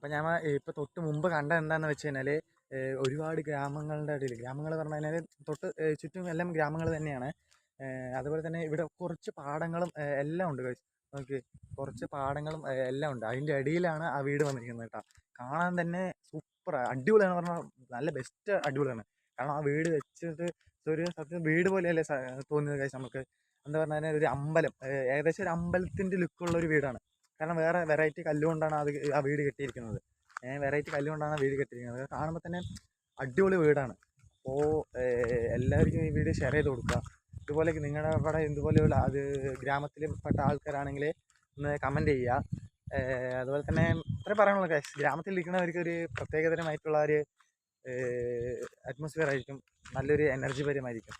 അപ്പം ഞാൻ ഇപ്പോൾ തൊട്ട് മുമ്പ് കണ്ടത് എന്താണെന്ന് വെച്ച് കഴിഞ്ഞാൽ ഒരുപാട് ഗ്രാമങ്ങളുടെ ഇടയിൽ, ഗ്രാമങ്ങൾ പറഞ്ഞു കഴിഞ്ഞാൽ തൊട്ട് ചുറ്റും എല്ലാം ഗ്രാമങ്ങൾ തന്നെയാണ്. അതുപോലെ തന്നെ ഇവിടെ കുറച്ച് പാടങ്ങളും എല്ലാം ഉണ്ട് ഗൈസ്. നോക്കി, കുറച്ച് പാടങ്ങളും എല്ലാം ഉണ്ട്. അതിൻ്റെ ഇടയിലാണ് ആ വീട് വന്നിരിക്കുന്നത് കേട്ടോ. കാണാൻ തന്നെ സൂപ്പർ അടിപൊളിയാണ് പറഞ്ഞാൽ നല്ല ബെസ്റ്റ് അടിപൊളിയാണ്. കാരണം ആ വീട് വെച്ചിട്ട് ഒരു സത്യം വീട് പോലെയല്ലേ തോന്നിയത് ഗൈസ് നമുക്ക്. എന്താ പറഞ്ഞാൽ ഒരു അമ്പലം, ഏകദേശം ഒരു അമ്പലത്തിൻ്റെ ലുക്കുള്ള ഒരു വീടാണ്. കാരണം വേറെ വെറൈറ്റി കല്ലുകൊണ്ടാണ് ആ വീട് കെട്ടിയിരിക്കുന്നത്. വെറൈറ്റി കല്ലുകൊണ്ടാണ് ആ വീട് കെട്ടിയിരിക്കുന്നത്. കാണുമ്പോൾ തന്നെ അടിപൊളി വീടാണ്. അപ്പോൾ എല്ലാവർക്കും ഈ വീഡിയോ ഷെയർ ചെയ്ത് കൊടുക്കുക. ഇതുപോലെ നിങ്ങളുടെ അവിടെ ഇതുപോലെയുള്ള അത് ഗ്രാമത്തിൽ പെട്ട ആൾക്കാരാണെങ്കിൽ ഒന്ന് കമൻറ്റ് ചെയ്യുക. അതുപോലെ തന്നെ ഇത്രയും പറയാനുള്ളൂ ഗൈസ്. ഗ്രാമത്തിലിരിക്കുന്നവർക്ക് ഒരു പ്രത്യേകതരമായിട്ടുള്ള ഒരു അറ്റ്മോസ്ഫിയർ ആയിരിക്കും, നല്ലൊരു എനർജി പരമായിരിക്കും.